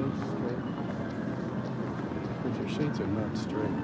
shades straight? If your shades are not straight.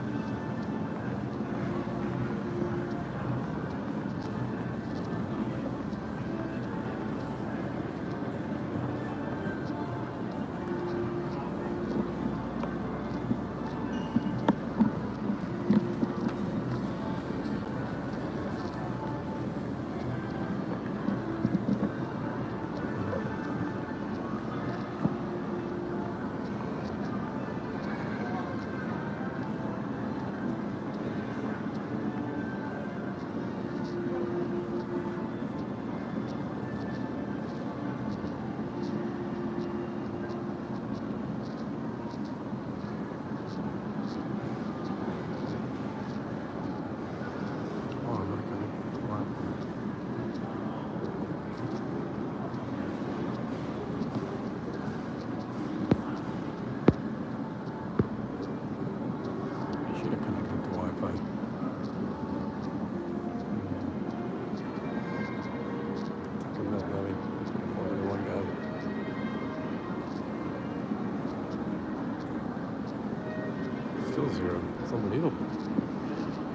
Still zero. It's unbelievable.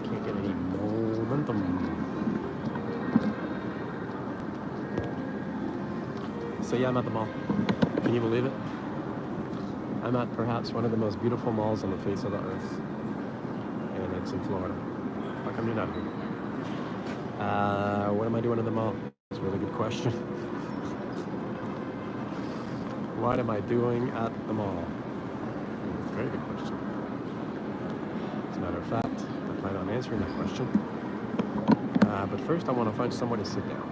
Can't get any momentum. So yeah, I'm at the mall. Can you believe it? I'm at perhaps one of the most beautiful malls on the face of the earth. And it's in Florida. How come you're not here? What am I doing in the mall? It's a really good question. What am I doing at the mall? It's a very good question. As a matter of fact, I plan on answering that question. But first, I want to find somewhere to sit down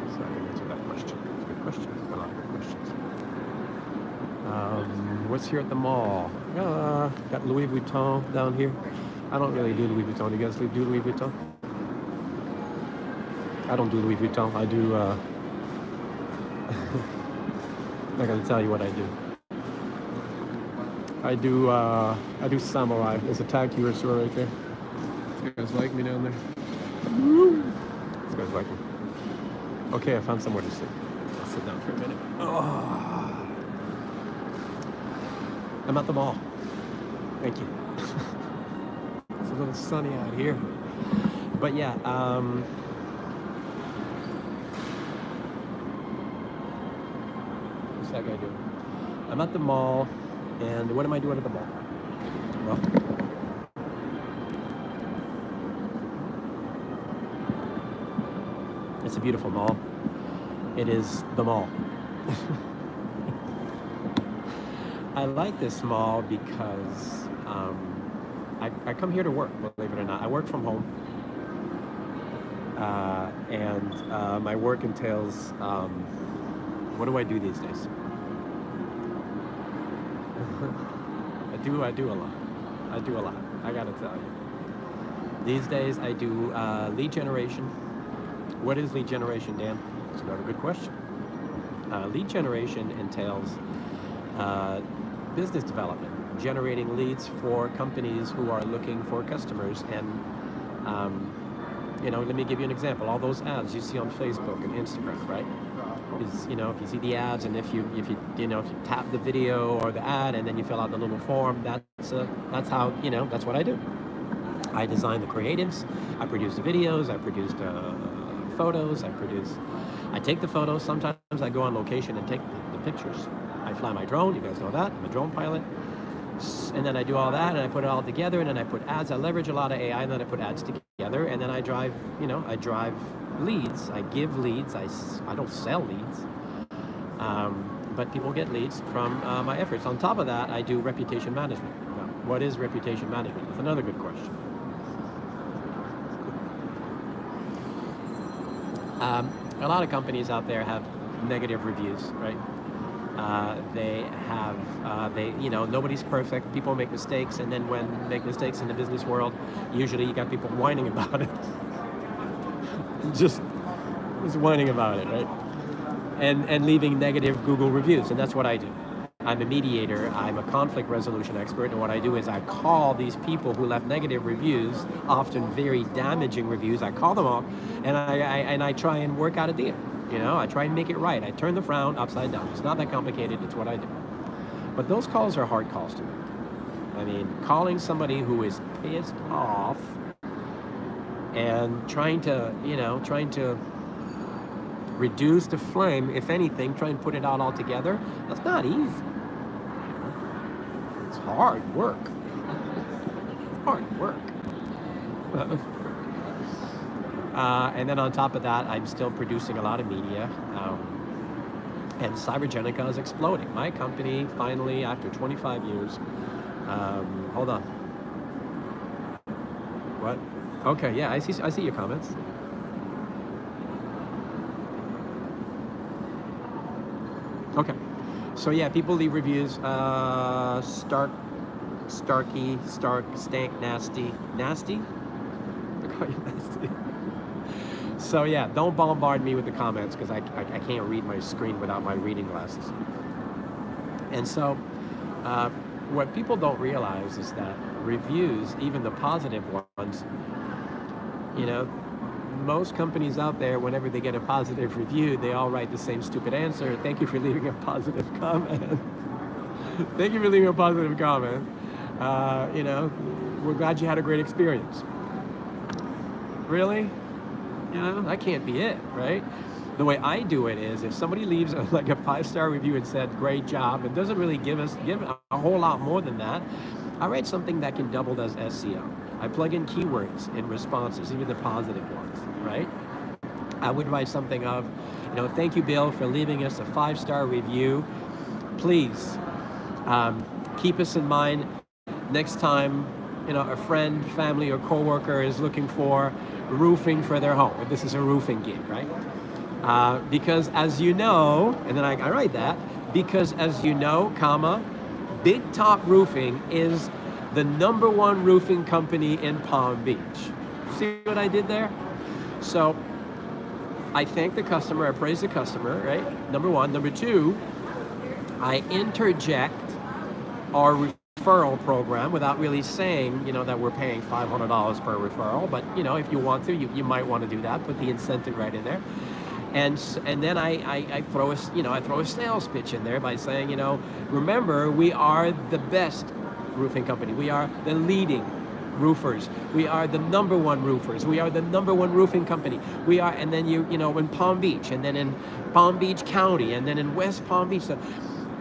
so I can answer that question. It's a good question. A lot of good questions. What's here at the mall? Got Louis Vuitton down here. I don't really do Louis Vuitton. You guys do Louis Vuitton? I don't do Louis Vuitton. I do, I'm not gonna tell you what I do. I do Samurai. There's a tag heuer store right there. You guys like me down there? Woo! You guys like me? Okay, I found somewhere to sit. I'll sit down for a minute. Oh. I'm at the mall. Thank you. It's a little sunny out here. But yeah, what's that guy doing? I'm at the mall, and what am I doing at the mall? Well, it's a beautiful mall. It is the mall. I like this mall because I come here to work, believe it or not. I work from home. And my work entails, what do I do these days? I do a lot. I do a lot, I gotta tell you. These days I do lead generation. What is lead generation, Dan? That's another good question. Lead generation entails business development, generating leads for companies who are looking for customers. And let me give you an example. All those ads you see on Facebook and Instagram, right? Is, if you see the ads, and if you tap the video or the ad and then you fill out the little form, that's how, that's what I do. I design the creatives, I produce the videos, I produce the photos, I take the photos. Sometimes I go on location and take the pictures. I fly my drone, you guys know that, I'm a drone pilot. And then I do all that, and I put it all together, and then I put ads. I leverage a lot of AI, and then I put ads together, and then I drive leads. I give leads. I don't sell leads, but people get leads from my efforts. On top of that, I do reputation management. Now, what is reputation management? That's another good question. A lot of companies out there have negative reviews, right? Nobody's perfect. People make mistakes, and then when they make mistakes in the business world, usually you got people whining about it. just whining about it, right? And leaving negative Google reviews, and that's what I do. I'm a mediator. I'm a conflict resolution expert, and what I do is I call these people who left negative reviews, often very damaging reviews. I call them up, and I try and work out a deal. You know, I try and make it right. I turn the frown upside down. It's not that complicated. It's what I do. But those calls are hard calls to make. I mean, calling somebody who is pissed off and trying to reduce the flame, if anything, try and put it out altogether, that's not easy. It's hard work. It's hard work. And then on top of that, I'm still producing a lot of media. And Cybergenica is exploding. My company, finally, after 25 years, hold on. What? Okay, yeah, I see your comments. Okay, so yeah, people leave reviews. Stank, nasty. They call you nasty. So yeah, don't bombard me with the comments because I can't read my screen without my reading glasses. And so, what people don't realize is that reviews, even the positive ones, you know, most companies out there, whenever they get a positive review, they all write the same stupid answer. Thank you for leaving a positive comment. Thank you for leaving a positive comment. You know, we're glad you had a great experience. Really? You know, that can't be it, right? The way I do it is, if somebody leaves like a 5-star review and said, great job, it doesn't really give a whole lot more than that, I write something that can double as SEO. I plug in keywords in responses, even the positive ones, right? I would write something of, you know, thank you, Bill, for leaving us a 5-star review. Please keep us in mind next time, you know, a friend, family, or coworker is looking for roofing for their home. This is a roofing gig, right? Because as you know, and then I write that, because as you know, comma, Big Top Roofing is the #1 roofing company in Palm Beach. See what I did there? So I thank the customer, I praise the customer, right? Number one. Number two, I interject our referral program without really saying, you know, that we're paying $500 per referral, but you know, if you want to, you might want to do that, put the incentive right in there. And then I throw a sales pitch in there by saying, you know, remember, we are the best roofing company. We are the leading roofers. We are the #1 roofers. We are the #1 roofing company. We are, and then you know, in Palm Beach, and then in Palm Beach County, and then in West Palm Beach. So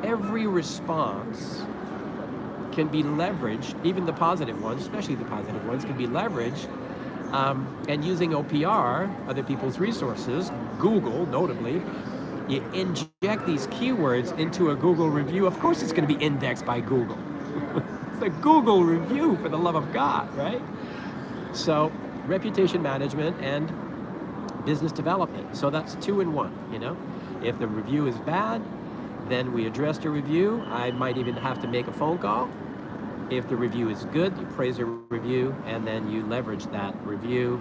every response can be leveraged, even the positive ones, especially the positive ones, can be leveraged, and using OPR, other people's resources, Google notably, you inject these keywords into a Google review. Of course it's going to be indexed by Google. It's a Google review, for the love of God, right? So reputation management and business development. So that's 2 in 1, you know? If the review is bad, then we address the review. I might even have to make a phone call. If the review is good, you praise the review, and then you leverage that review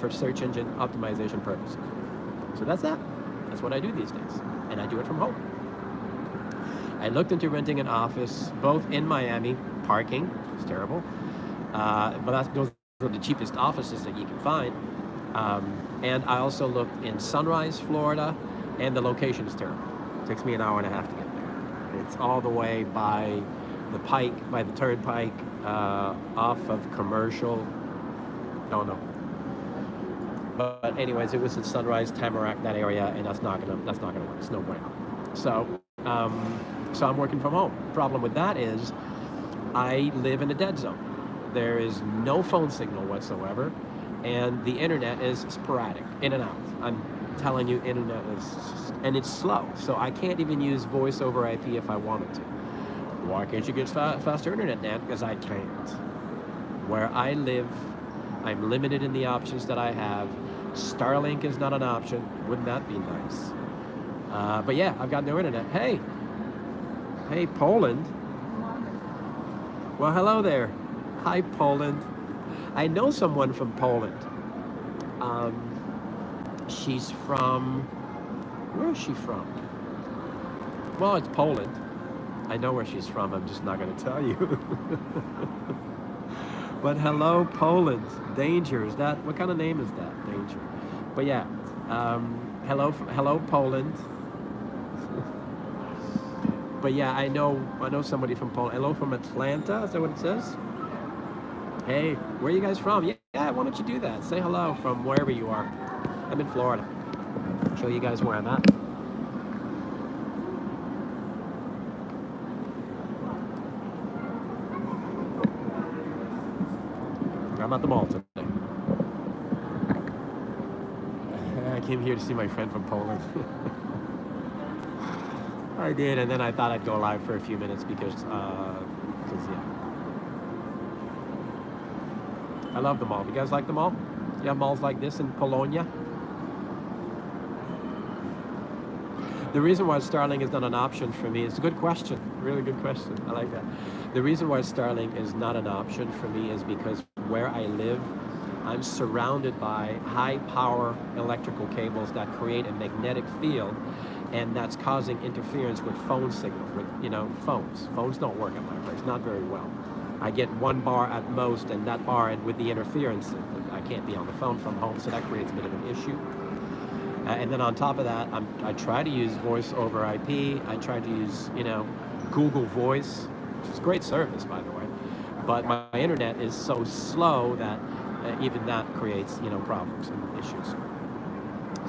for search engine optimization purposes. So that's that. That's what I do these days, and I do it from home. I looked into renting an office, both in Miami. Parking is terrible, but those are the cheapest offices that you can find. And I also looked in Sunrise, Florida, and the location is terrible. It takes me an hour and a half to get there. It's all the way by the Pike, by the Turnpike, off of Commercial. Don't know. But anyways, it was in Sunrise, Tamarack, that area, and that's not gonna work. It's no bueno. So I'm working from home. Problem with that is, I live in a dead zone. There is no phone signal whatsoever, and the internet is sporadic, in and out. I'm telling you, internet and it's slow. So I can't even use voice over IP if I wanted to. Why can't you get faster internet, Dan? Because I can't. Where I live, I'm limited in the options that I have. Starlink is not an option. Wouldn't that be nice? But yeah, I've got no internet. Hey, Poland. Well, hello there. Hi, Poland. I know someone from Poland. She's from, where is she from? Well, it's Poland. I know where she's from, I'm just not going to tell you. But hello, Poland. Danger, is that, what kind of name is that? Danger. But yeah, Hello, Poland. But yeah, I know somebody from Poland. Hello from Atlanta. Is that what it says? Hey, where are you guys from? Yeah. Why don't you do that? Say hello from wherever you are. I'm in Florida. Show you guys where I'm at. I'm at the mall today. I came here to see my friend from Poland. I did, and then I thought I'd go live for a few minutes because yeah, I love the mall. You guys like the mall? You have malls like this in Polonia? The reason why Starlink is not an option for me, it's a good question, really good question. I like that. The reason why Starlink is not an option for me is because where I live, I'm surrounded by high power electrical cables that create a magnetic field, and that's causing interference with phone signal, with phones. Phones don't work at my place, not very well. I get one bar at most, and that bar, and with the interference, I can't be on the phone from home, so that creates a bit of an issue. And then on top of that, I try to use voice over IP. I try to use, Google Voice, which is great service, by the way. But my internet is so slow that even that creates, problems and issues.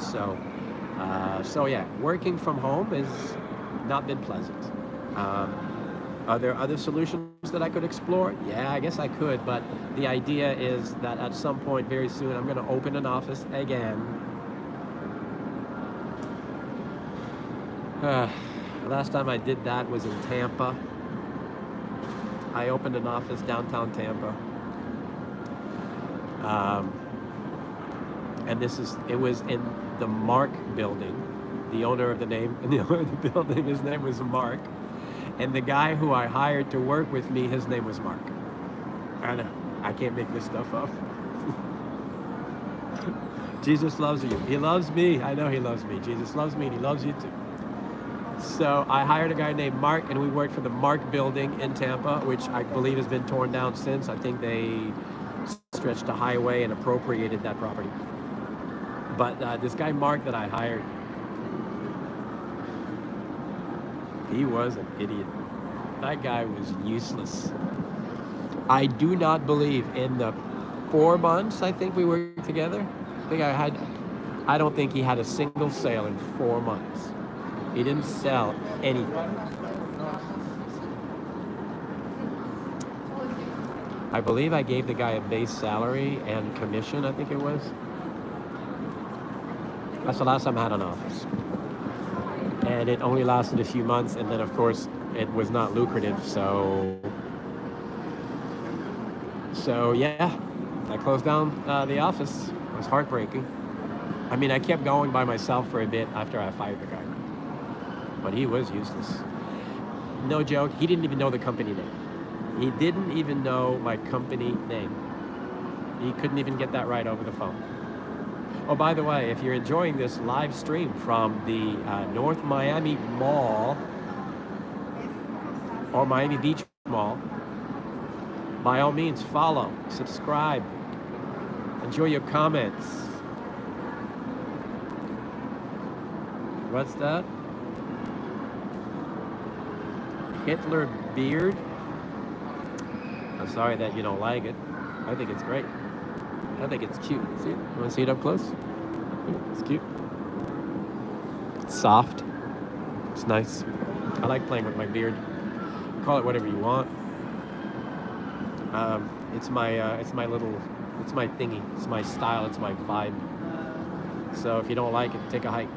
So yeah, working from home has not been pleasant. Are there other solutions that I could explore? Yeah, I guess I could, but the idea is that at some point very soon, I'm going to open an office again. Last time I did that was in Tampa. I opened an office downtown Tampa. And it was in the Mark building. The owner of the building, his name was Mark. And the guy who I hired to work with me, his name was Mark. I know, I can't make this stuff up. Jesus loves you. He loves me. I know he loves me. Jesus loves me and he loves you too. So I hired a guy named Mark, and we worked for the Mark building in Tampa, which I believe has been torn down since. I think they stretched a highway and appropriated that property. But this guy Mark that I hired, he was an idiot. That guy was useless. I do not believe in the 4 months I think we worked together. I don't think he had a single sale in 4 months. He didn't sell anything. I believe I gave the guy a base salary and commission, I think it was. That's the last time I had an office. And it only lasted a few months, and then of course it was not lucrative, so yeah, I closed down the office. It was heartbreaking. I mean, I kept going by myself for a bit after I fired the guy. But he was useless. No joke, he didn't even know the company name. He didn't even know my company name. He couldn't even get that right over the phone. Oh, by the way, if you're enjoying this live stream from the North Miami Mall or Miami Beach Mall, by all means, follow, subscribe, enjoy your comments. What's that? Hitler beard? I'm sorry that you don't like it. I think it's great. I think it's cute. See it? You want to see it up close? It's cute. It's soft. It's nice. I like playing with my beard. Call it whatever you want. It's my thingy. It's my style. It's my vibe. So if you don't like it, take a hike.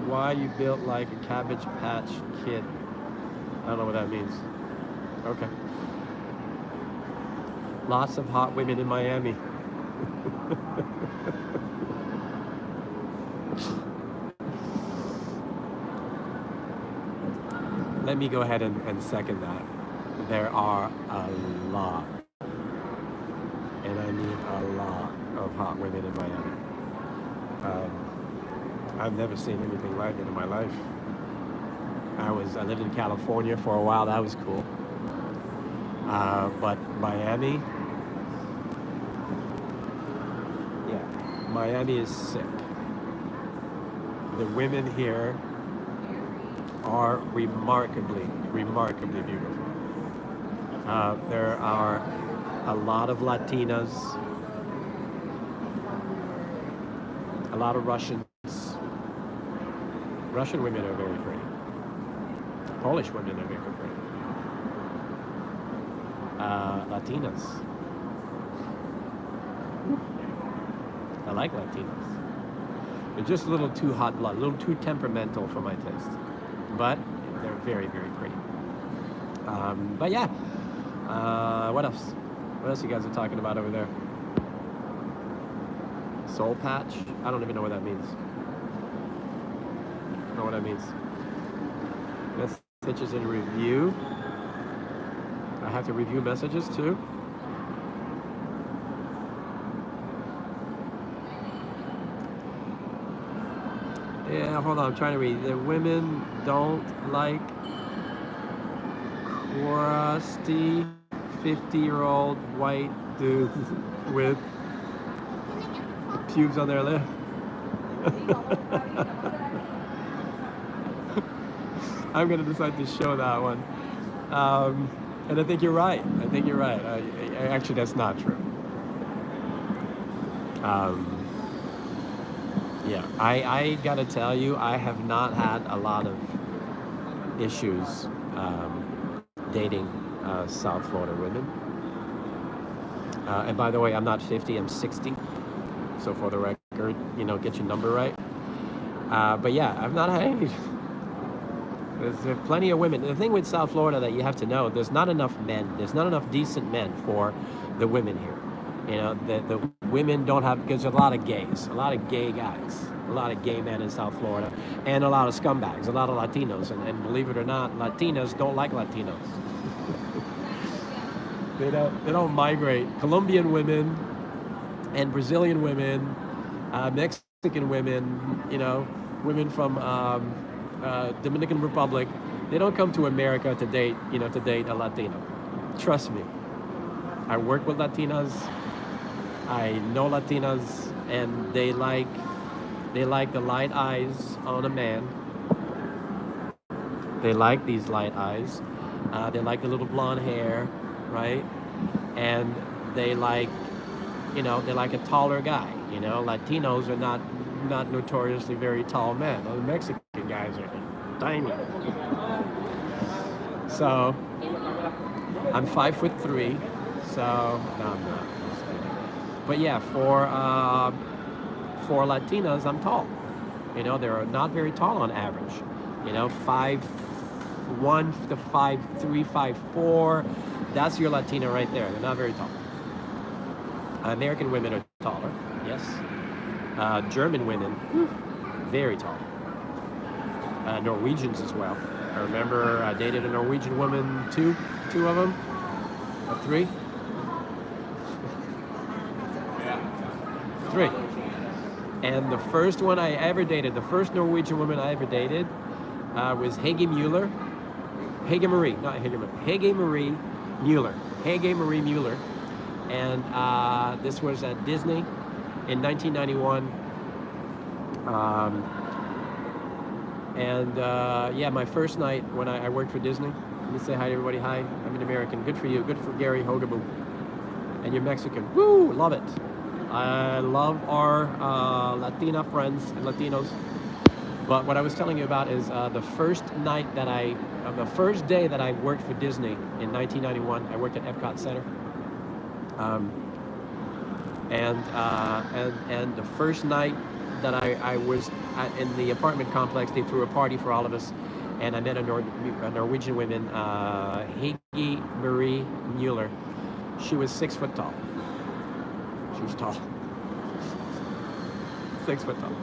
Why you built like a Cabbage Patch Kid? I don't know what that means. Okay. Lots of hot women in Miami. Let me go ahead and second that. There are a lot, and I mean a lot of hot women in Miami. I've never seen anything like it in my life. I lived in California for a while. That was cool. But Miami, Miami is sick. The women here are remarkably, remarkably beautiful. There are a lot of Latinas, a lot of Russians. Russian women are very pretty. Polish women are very pretty. Latinas. I like Latinas. They're just a little too hot blood, a little too temperamental for my taste. But they're very, very pretty. But yeah, what else? What else you guys are talking about over there? Soul patch? I don't even know what that means. I don't know what that means. Messages in review. I have to review messages too. Yeah, hold on, I'm trying to read. The women don't like crusty 50-year-old white dudes with pubes on their lip. I'm going to decide to show that one. And I think you're right. I think you're right. Actually, that's not true. Yeah, I gotta tell you, I have not had a lot of issues dating South Florida women. And by the way, I'm not 50, I'm 60. So for the record, you know, get your number right. But yeah, I've not had any. There's plenty of women. The thing with South Florida that you have to know, there's not enough men. There's not enough decent men for the women here. You know, the women don't have, because there's a lot of gays, a lot of gay guys, a lot of gay men in South Florida, and a lot of scumbags, a lot of Latinos. And believe it or not, Latinas don't like Latinos. They don't migrate. Colombian women and Brazilian women, Mexican women, you know, women from Dominican Republic, they don't come to America to date, you know, to date a Latino. Trust me. I work with Latinas. I know Latinas, and they like the light eyes on a man. They like these light eyes. They like the little blonde hair, right? And they like, you know, they like a taller guy. You know, Latinos are not notoriously very tall men. The Mexican guys are tiny. So I'm 5'3", so no, I'm not. But yeah, for Latinas, I'm tall. You know, they're not very tall on average. You know, 5'1" to 5'3", 5'4". That's your Latina right there. They're not very tall. American women are taller, yes. German women, very tall. Norwegians as well. I remember I dated a Norwegian woman, two of them, or three. Three. And the first one I ever dated, the first Norwegian woman I ever dated, was Hege Mueller. Hege Marie, not Hege Mueller. Hege Marie Mueller. Hege Marie Mueller. And this was at Disney in 1991. Yeah, my first night when I worked for Disney. Let me say hi to everybody. Hi, I'm an American. Good for you. Good for Gary Hogaboo. And you're Mexican. Woo, love it. I love our Latina friends and Latinos. But what I was telling you about is the first day that I worked for Disney in 1991. I worked at Epcot Center. And the first night that I was in the apartment complex, they threw a party for all of us, and I met a Norwegian woman, Hege Marie Mueller. She was 6 foot tall. She was tall. 6 foot tall.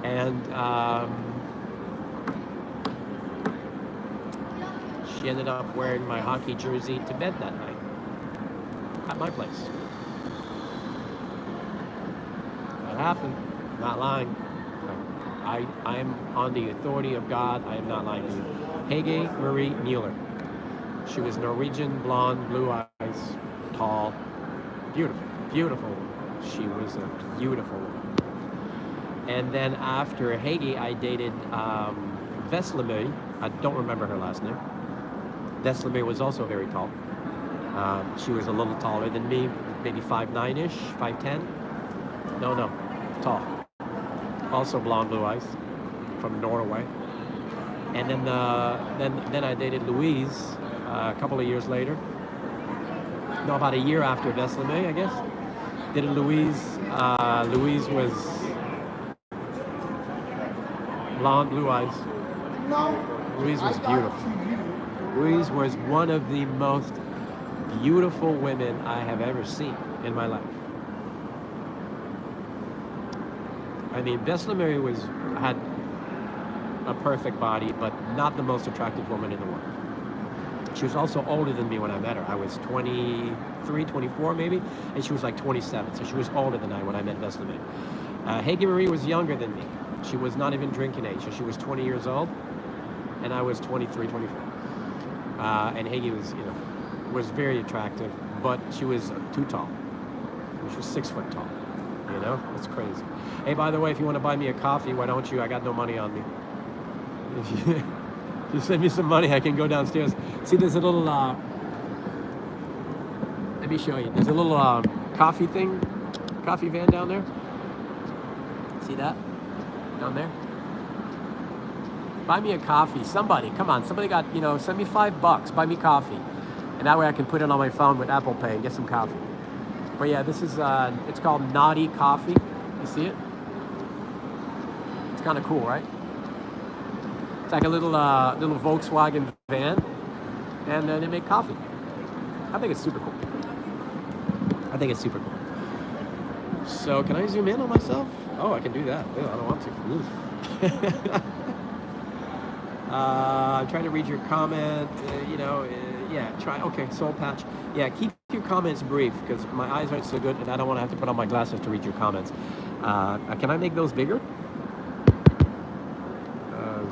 And she ended up wearing my hockey jersey to bed that night at my place. That happened. Not lying. I am on the authority of God. I am not lying to you. Hege Marie Mueller. She was Norwegian, blonde, blue eyes, tall, beautiful, beautiful. She was a beautiful woman. And then after Hege, I dated Veslemøy. I don't remember her last name. Veslemøy was also very tall. She was a little taller than me, maybe 5'9"-ish, 5'10". No, tall. Also blonde, blue eyes, from Norway. And then I dated Louise a couple of years later. No, about a year after Veslemøy, I guess. Dated Louise. Louise was blonde, blue eyes. Louise was beautiful. Louise was one of the most beautiful women I have ever seen in my life. I mean, Veslemøy had a perfect body, but not the most attractive woman in the world. She was also older than me when I met her. I was 23, 24 maybe, and she was like 27, so she was older than I when I met Veslemøy. Hege Marie was younger than me. She was not even drinking age, so she was 20 years old, and I was 23, 24. And Hege was very attractive, but she was too tall. She was 6 foot tall. It's crazy. Hey, by the way, if you want to buy me a coffee, why don't you? I got no money on me. If you send me some money, I can go downstairs. See, there's a little, let me show you. There's a little coffee van down there. See that? Down there? Buy me a coffee. Somebody, come on. Somebody got, send me $5. Buy me coffee. And that way I can put it on my phone with Apple Pay and get some coffee. But yeah, this is, it's called Naughty Coffee. You see it? It's kind of cool, right? It's like a little Volkswagen van, and they make coffee. I think it's super cool. So can I zoom in on myself? Oh, I can do that. Ew, I don't want to. I'm trying to read your comment. Yeah, try. Okay, Soul Patch. Yeah, keep your comments brief because my eyes aren't so good, and I don't want to have to put on my glasses to read your comments. Can I make those bigger?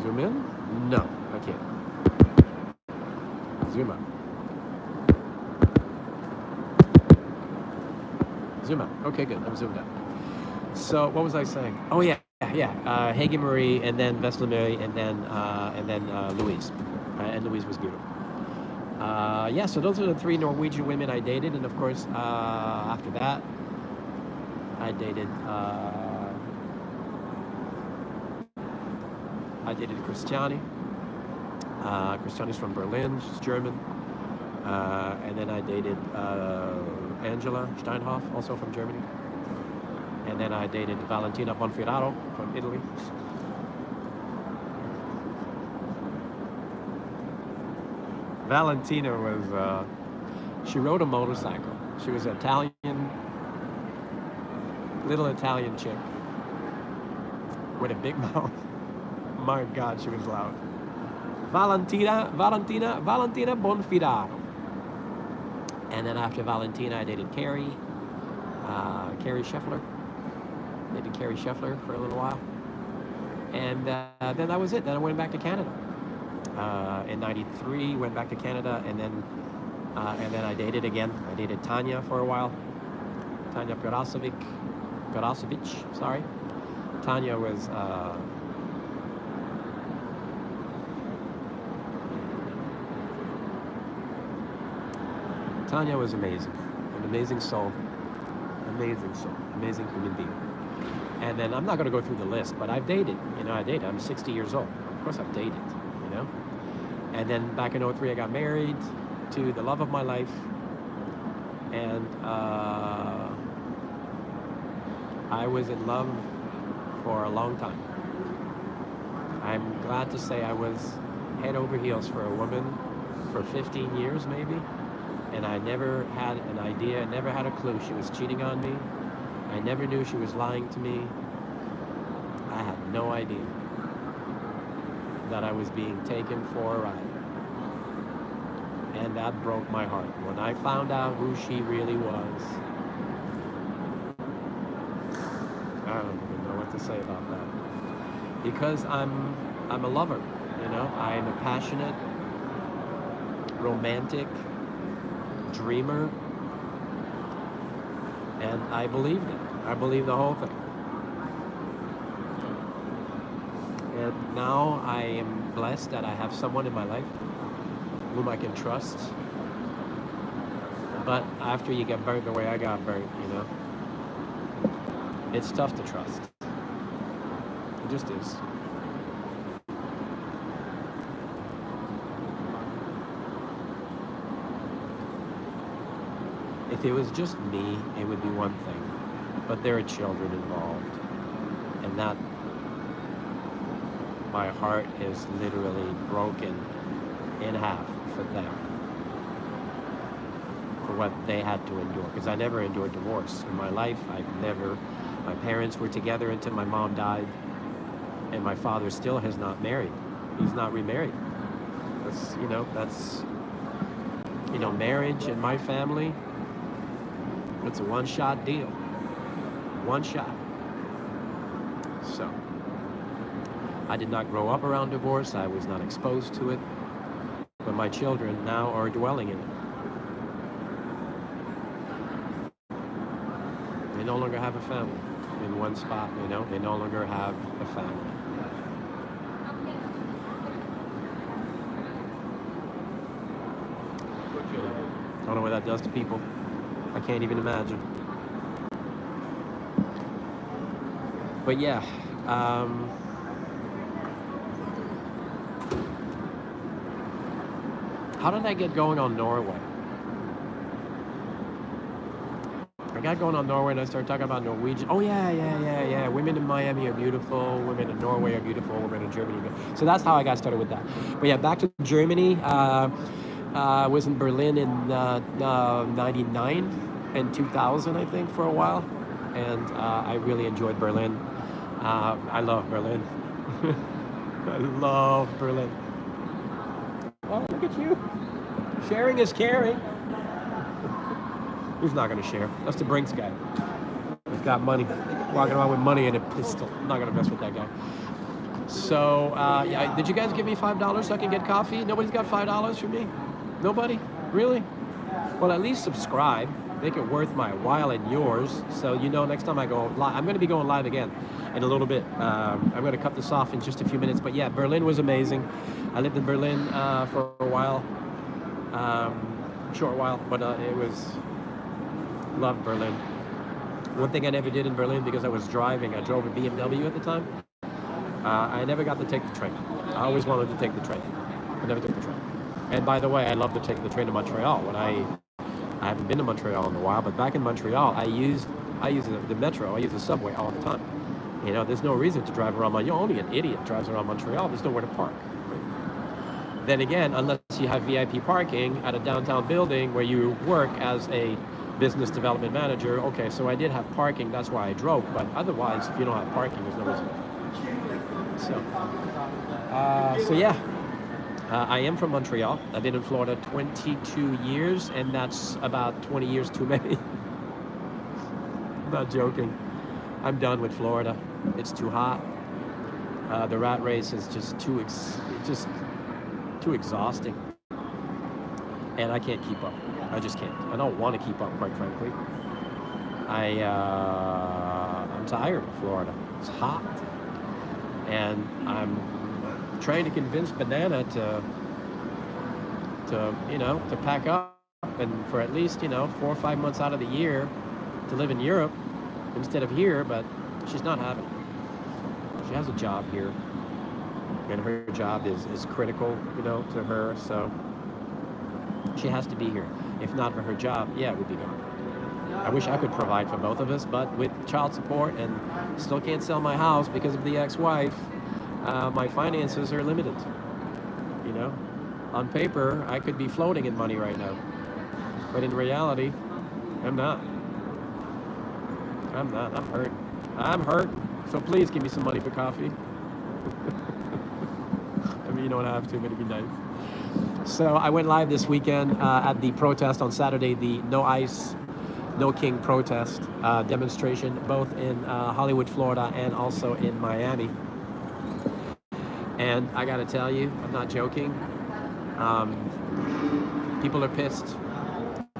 Zoom in? No, I can't. Zoom out. Zoom out. Okay, good. I'm zoomed out. So what was I saying? Oh yeah. Hege Marie, and then Veslemøy, and then Louise. And Louise was beautiful. Yeah, so those are the 3 Norwegian women I dated, and of course, after that, I dated Christiane. Christiane's from Berlin. She's German. And then I dated Angela Steinhoff, also from Germany. And then I dated Valentina Bonfiraro from Italy. Valentina was, she rode a motorcycle. She was an little Italian chick with a big mouth. My God, she was loud. Valentina Bonfiraro. And then after Valentina, I dated Carrie Scheffler. Dated Carrie Scheffler for a little while. And then that was it. Then I went back to Canada. In '93, went back to Canada, and then I dated again. I dated Tanya for a while. Tanya Garasovic, sorry. Tanya was amazing. An amazing soul. Amazing human being. And then I'm not going to go through the list, but I've dated. I'm 60 years old. Of course I've dated, And then back in '03, I got married to the love of my life. And I was in love for a long time. I'm glad to say I was head over heels for a woman for 15 years maybe. And I never had an idea, never had a clue she was cheating on me. I never knew she was lying to me. I had no idea that I was being taken for a ride. And that broke my heart. When I found out who she really was, I don't even know what to say about that. Because I'm a lover, I'm a passionate, romantic, dreamer. And I believed it. I believed the whole thing. And now I am blessed that I have someone in my life whom I can trust. But after you get burnt the way I got burnt, it's tough to trust. It just is. If it was just me, it would be one thing. But there are children involved. And that, my heart is literally broken in half for them. For what they had to endure. Because I never endured divorce in my life. My parents were together until my mom died. And my father still has not married. He's not remarried. That's, marriage in my family, it's a one-shot deal. One shot. So, I did not grow up around divorce. I was not exposed to it. But my children now are dwelling in it. They no longer have a family in one spot, They no longer have a family. I don't know what that does to people. I can't even imagine. But yeah, how did I get going on Norway? I got going on Norway and I started talking about Norwegian. Oh yeah. Women in Miami are beautiful. Women in Norway are beautiful. Women in Germany. So that's how I got started with that. But yeah, back to Germany. I was in Berlin in 99 and 2000, I think, for a while. And I really enjoyed Berlin. I love Berlin. I love Berlin. Oh, look at you. Sharing is caring. Who's not going to share? That's the Brinks guy. He's got money. Walking around with money and a pistol. I'm not going to mess with that guy. So, yeah, did you guys give me $5 so I can get coffee? Nobody's got $5 for me? Nobody? Really? Well, at least subscribe. Make it worth my while and yours. So next time I go live, I'm going to be going live again in a little bit. I'm going to cut this off in just a few minutes. But yeah, Berlin was amazing. I lived in Berlin for a while. Short while, but it was... Loved Berlin. One thing I never did in Berlin because I was driving. I drove a BMW at the time. I never got to take the train. I always wanted to take the train. I never took the train. And by the way, I love to take the train to Montreal. I haven't been to Montreal in a while, but back in Montreal, I use the metro. I use the subway all the time. There's no reason to drive around Montreal. Only an idiot drives around Montreal. There's nowhere to park. Then again, unless you have VIP parking at a downtown building where you work as a business development manager, okay, so I did have parking, that's why I drove, but otherwise, if you don't have parking, there's no reason. So yeah, I am from Montreal. I've been in Florida 22 years, and that's about 20 years too many. I'm not joking. I'm done with Florida. It's too hot. The rat race is just too exhausting. And I can't keep up. I just can't. I don't want to keep up, quite frankly. I'm tired of Florida. It's hot. And I'm trying to convince Banana to pack up and for at least, 4 or 5 months out of the year to live in Europe instead of here, but she's not having it. She has a job here. And her job is critical, to her, so she has to be here. If not for her job, yeah, we'd be gone. I wish I could provide for both of us, but with child support and still can't sell my house because of the ex-wife, my finances are limited. On paper, I could be floating in money right now, but in reality, I'm not. I'm hurt. I'm hurt. So please give me some money for coffee. I mean, you don't have to, but it'd be nice. So I went live this weekend at the protest on Saturday, the No ICE, No King protest demonstration, both in Hollywood, Florida, and also in Miami. And I gotta tell you, I'm not joking. People are pissed.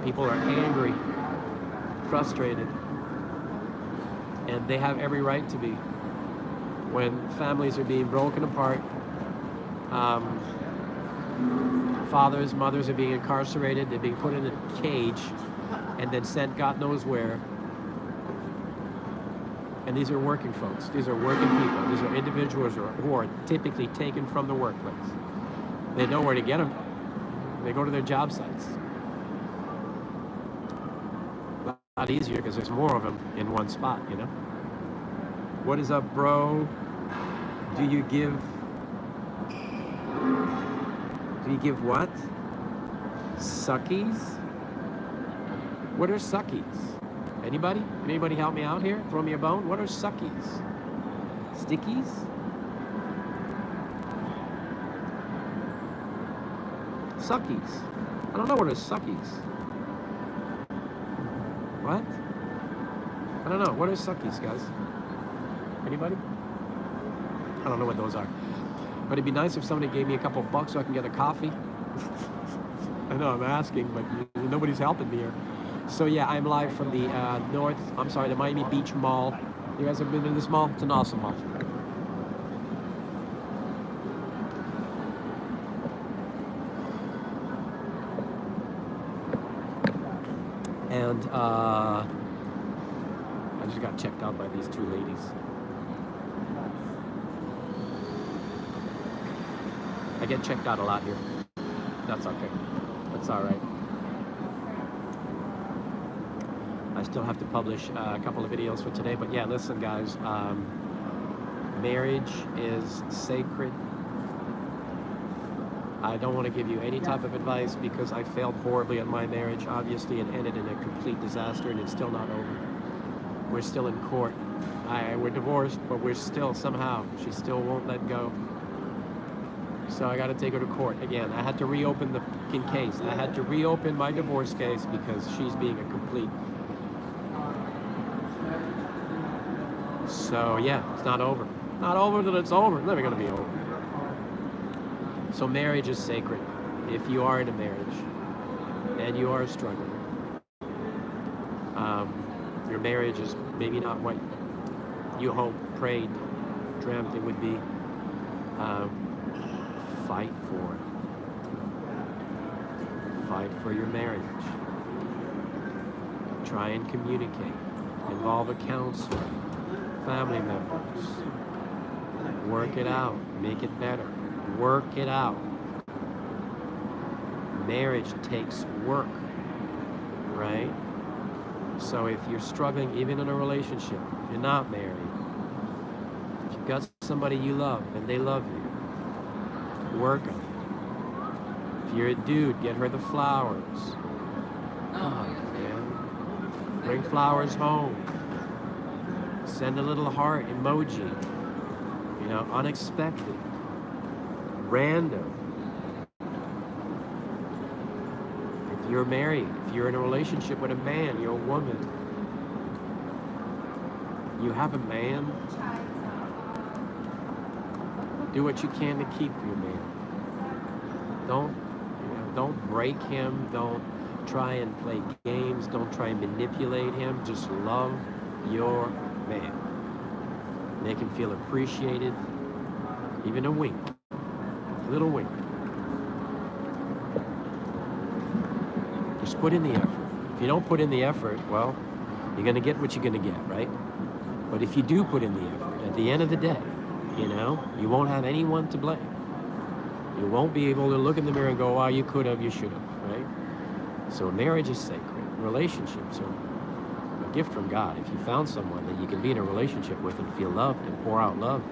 People are angry, frustrated. And they have every right to be. When families are being broken apart, fathers, mothers are being incarcerated, they're being put in a cage and then sent God knows where. And these are working folks. These are working people. These are individuals who are typically taken from the workplace. They know where to get them. They go to their job sites. A lot easier because there's more of them in one spot, you know? What is up, bro? Do you give what? Suckies? What are suckies? Anybody? Can anybody help me out here? Throw me a bone? What are suckies? Stickies? Suckies. I don't know what are suckies. What? I don't know. What are suckies, guys? Anybody? I don't know what those are. But it'd be nice if somebody gave me a couple bucks so I can get a coffee. I know I'm asking, but nobody's helping me here. So yeah, I'm live from the the Miami Beach Mall. You guys have been to this mall? It's an awesome mall. And I just got checked out by these two ladies. I get checked out a lot here. That's okay. That's all right. I still have to publish a couple of videos for today, but yeah, listen, guys. Marriage is sacred. I don't want to give you any type of advice because I failed horribly in my marriage. Obviously, it ended in a complete disaster, and it's still not over. We're still in court. We're divorced, but we're still somehow. She still won't let go. So I got to take her to court again. I had to reopen the fucking case. I had to reopen my divorce case because she's being a complete. So yeah, it's not over. Not over till it's over. It's never gonna be over. So marriage is sacred. If you are in a marriage and you are struggling, your marriage is maybe not what you hoped, prayed, dreamt it would be. Fight for it. Fight for your marriage. Try and communicate. Involve a counselor, family members. Work it out. Make it better. Work it out. Marriage takes work, right? So if you're struggling even in a relationship, you're not married, if you've got somebody you love and they love you, work on it. If you're a dude, get her the flowers. Come on, man. Bring flowers home. Send a little heart emoji. You know, unexpected. Random. If you're married, if you're in a relationship with a man, you're a woman, you have a man, do what you can to keep your man. Don't break him. Don't try and play games. Don't try and manipulate him. Just love your man. Make him feel appreciated. Even a wink. A little wink. Just put in the effort. If you don't put in the effort, well, you're going to get what you're going to get, right? But if you do put in the effort, at the end of the day, you know, you won't have anyone to blame. You won't be able to look in the mirror and go, "Wow, you could have, you should have," right? So marriage is sacred. Relationships are a gift from God. If you found someone that you can be in a relationship with and feel loved and pour out love,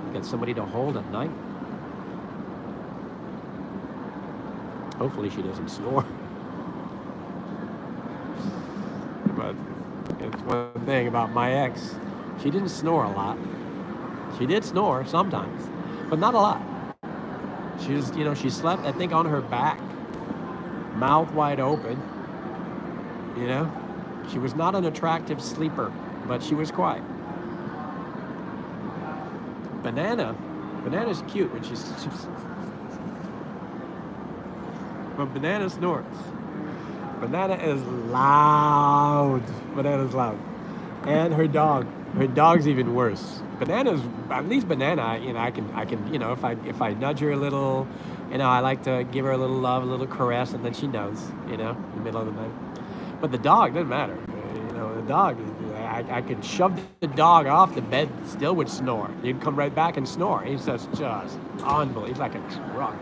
you got somebody to hold at night. Hopefully she doesn't snore. But it's one thing about my ex. She didn't snore a lot. She did snore sometimes, but not a lot. She was, you know, she slept, I think, on her back, mouth wide open. You know, she was not an attractive sleeper, but she was quiet. Banana's cute when she's but Banana snores. Banana is loud. Banana's loud. And her dog. Her dog's even worse. Banana's at least Banana. I can. If I nudge her a little, I like to give her a little love, a little caress, and then she knows. In the middle of the night. But the dog doesn't matter. The dog. I could shove the dog off the bed, still would snore. He'd come right back and snore. He's just unbelievable. He's like a truck.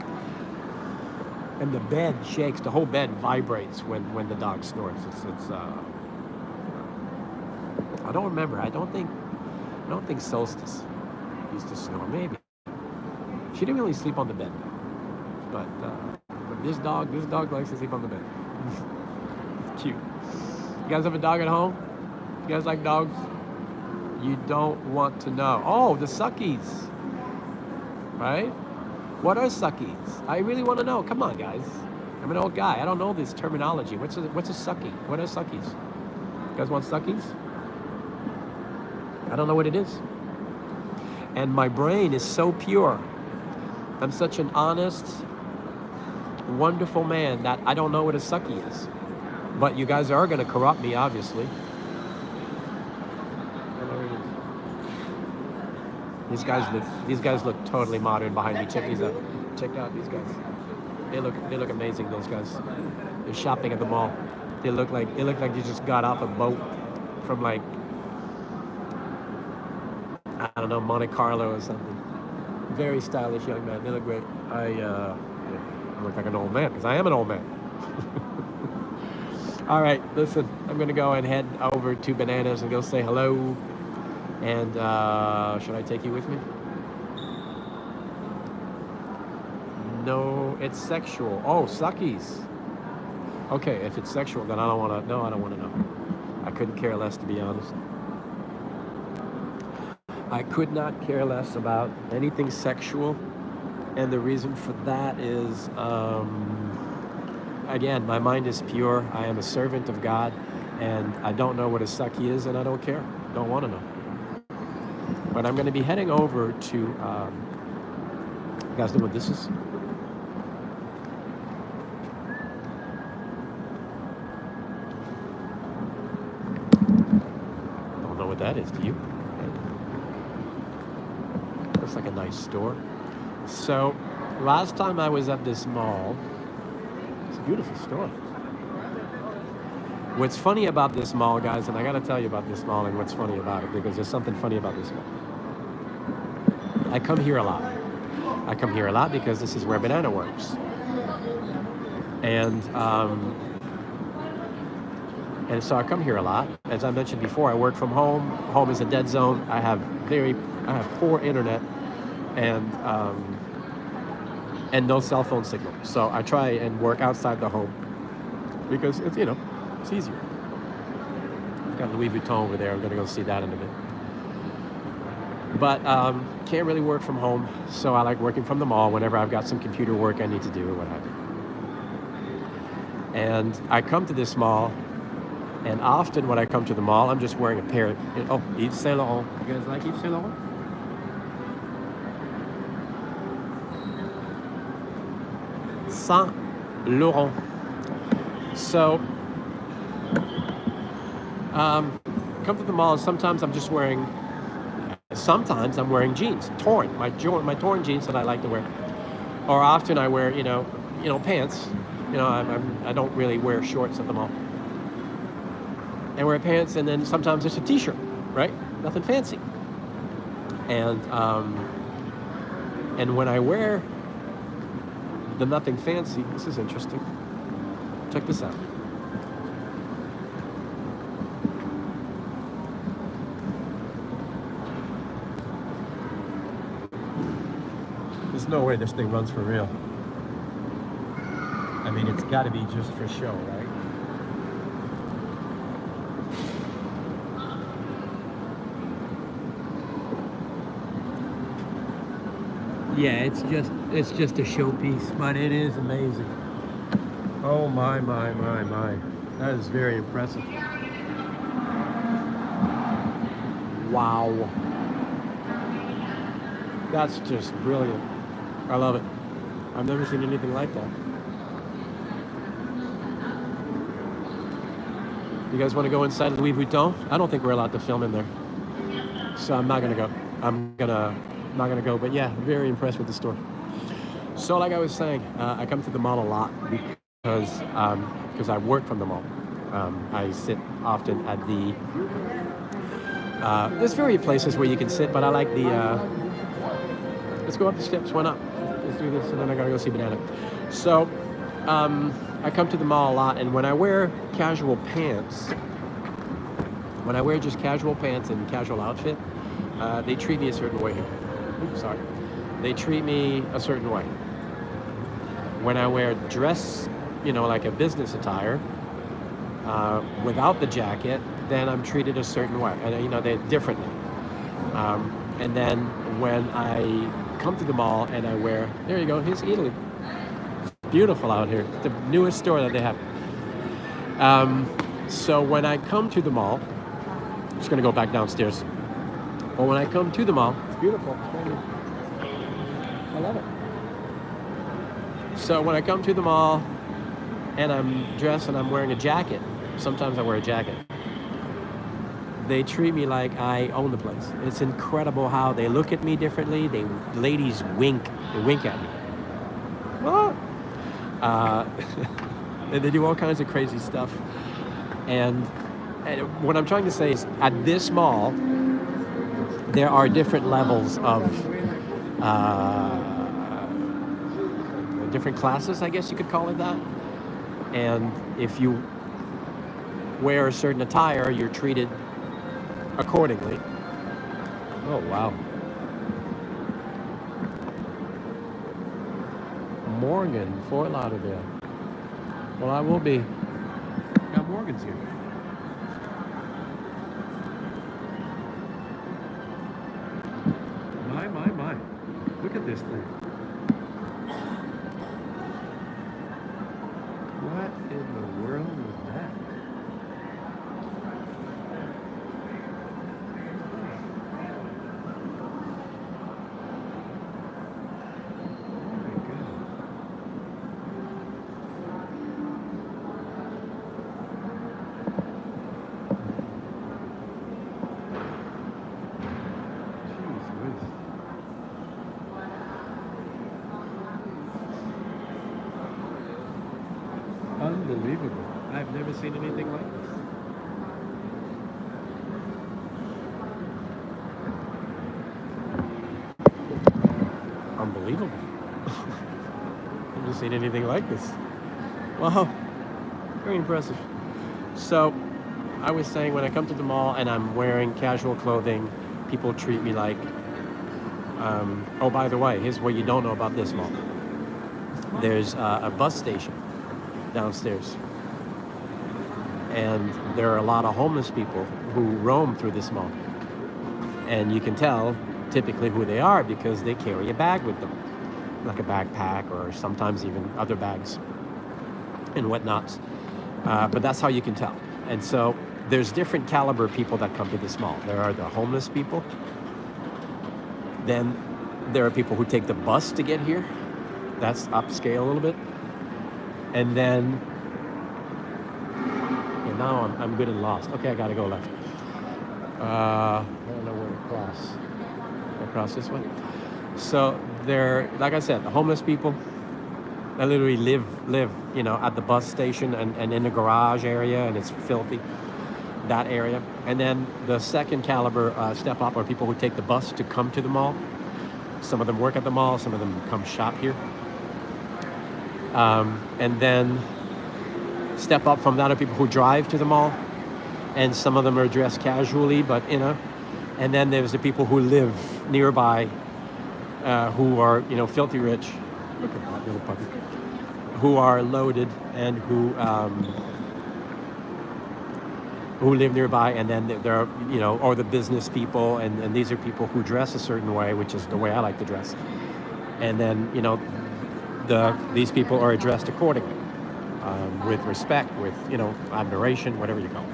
And the bed shakes. The whole bed vibrates when the dog snores. It's I don't remember. I don't think Solstice used to snore. Maybe she didn't really sleep on the bed though. But this dog likes to sleep on the bed. It's cute. You guys have a dog at home? You guys like dogs? You don't want to know. Oh, the suckies. Right? What are suckies? I really want to know. Come on, guys. I'm an old guy. I don't know this terminology. What's a suckie? What are suckies? You guys want suckies? I don't know what it is. And my brain is so pure. I'm such an honest, wonderful man that I don't know what a sucky is. But you guys are going to corrupt me, obviously. These guys look totally modern behind me. Check these out. Check out these guys. They look amazing. Those guys. They're shopping at the mall. They look like they just got off a boat from like, I don't know, Monte Carlo or something. Very stylish young man. They look great. I look like an old man because I am an old man. All right, listen. I'm gonna go and head over to Bananas and go say hello. And should I take you with me? No, it's sexual. Oh, suckies. Okay, if it's sexual, then I don't want to. No, I don't want to know. I couldn't care less, to be honest. I could not care less about anything sexual, and the reason for that is, again, my mind is pure. I am a servant of God, and I don't know what a sucky is, and I don't care. Don't want to know. But I'm going to be heading over to, you guys know what this is? Don't know what that is, do you? Looks like a nice store. So, last time I was at this mall, it's a beautiful store. What's funny about this mall, guys, and I got to tell you about this mall and what's funny about it, because there's something funny about this mall. I come here a lot. I come here a lot because this is where Banana works. And so I come here a lot. As I mentioned before, I work from home. Home is a dead zone. I have poor internet and no cell phone signal. So I try and work outside the home because it's it's easier. I've got Louis Vuitton over there. I'm going to go see that in a bit. But can't really work from home, so I like working from the mall whenever I've got some computer work I need to do or what have you. And I come to this mall, and often when I come to the mall, I'm just wearing a pair of, Yves Saint Laurent. You guys like Yves Saint Laurent? Saint Laurent. So, come to the mall, and sometimes I'm wearing jeans, my torn jeans that I like to wear. Or often I wear, pants. I don't really wear shorts at the mall. I wear pants, and then sometimes it's a t-shirt, right? Nothing fancy. And when I wear the nothing fancy, this is interesting. Check this out. There's no way this thing runs for real. I mean, it's got to be just for show, right? Yeah, it's just a showpiece, but it is amazing. Oh my. That is very impressive. Wow. That's just brilliant. I love it. I've never seen anything like that. You guys want to go inside Louis Vuitton? I don't think we're allowed to film in there, so I'm not gonna go. Not gonna go. But yeah, very impressed with the store. So like I was saying, I come to the mall a lot because I work from the mall. I sit often at the. There's various places where you can sit, but I like the. Let's go up the steps. Why not? Let's do this, and then I gotta go see Banana. So, I come to the mall a lot, and when I wear casual pants, when I wear just casual pants and casual outfit, they treat me a certain way here. Oops, sorry. They treat me a certain way. When I wear dress, like a business attire, without the jacket, then I'm treated a certain way, and they're differently. And then when I come to the mall and I wear, there you go, here's Italy. Beautiful out here. It's the newest store that they have. So when I come to the mall, I'm just gonna go back downstairs. But when I come to the mall, it's beautiful. I love it. So when I come to the mall and I'm dressed and I'm wearing a jacket, sometimes I wear a jacket, they treat me like I own the place. It's incredible how they look at me differently. Ladies wink. They wink at me. What? And they do all kinds of crazy stuff. And what I'm trying to say is, at this mall, there are different levels of different classes, I guess you could call it that. And if you wear a certain attire, you're treated accordingly. Oh, wow. Morgan, Fort Lauderdale. Well, I will be. Got Morgan's here. My. Look at this thing. What in the world was that? Unbelievable. I've never seen anything like this. Unbelievable. I've never seen anything like this. Wow. Very impressive. So, I was saying, when I come to the mall and I'm wearing casual clothing, people treat me like, oh, by the way, here's what you don't know about this mall. There's a bus station downstairs, and there are a lot of homeless people who roam through this mall, and you can tell typically who they are because they carry a bag with them, like a backpack or sometimes even other bags and whatnot, but that's how you can tell. And so there's different caliber people that come to this mall. There are the homeless people, then there are people who take the bus to get here. That's upscale a little bit. And then, and now I'm good and lost. Okay, I gotta go left. I don't know where to cross. Across this way. So they're, like I said, the homeless people. They literally live, at the bus station and in the garage area, and it's filthy. That area. And then the second caliber step up are people who take the bus to come to the mall. Some of them work at the mall. Some of them come shop here. And then step up from that are people who drive to the mall, and some of them are dressed casually, but and then there's the people who live nearby, who are filthy rich. Look at that little puppy. Who are loaded and who live nearby, and then there are or the business people, and these are people who dress a certain way, which is the way I like to dress, and then these people are addressed accordingly, with respect, with admiration, whatever you call it.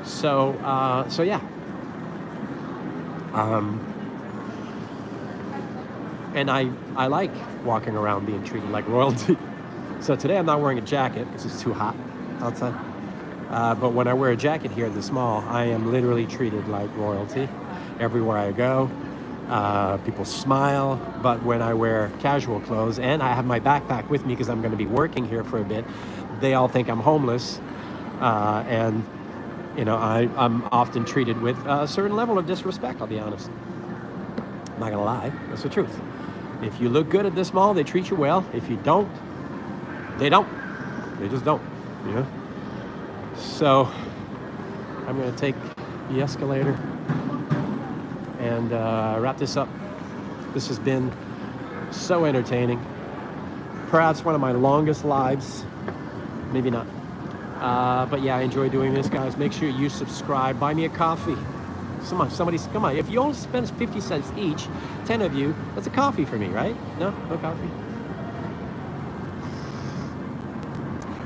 So yeah. And I like walking around being treated like royalty. So today I'm not wearing a jacket because it's too hot outside. But when I wear a jacket here at this mall, I am literally treated like royalty everywhere I go. People smile, but when I wear casual clothes and I have my backpack with me because I'm going to be working here for a bit, they all think I'm homeless. And, you know, I'm often treated with a certain level of disrespect, I'll be honest. I'm not going to lie, that's the truth. If you look good at this mall, they treat you well. If you don't, they don't. They just don't, you know? So I'm going to take the escalator and wrap this up. This has been so entertaining. Perhaps one of my longest lives. Maybe not. But yeah, I enjoy doing this, guys. Make sure you subscribe. Buy me a coffee. Come on, come on. If you only spend 50 cents each, 10 of you, that's a coffee for me, right? No coffee?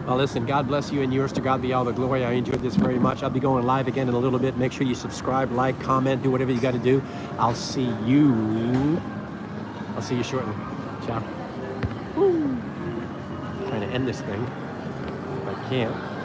Well, listen, God bless you and yours. To God be all the glory. I enjoyed this very much. I'll be going live again in a little bit. Make sure you subscribe, like, comment, do whatever you got to do. I'll see you shortly. Ciao. Woo. Trying to end this thing. I can't.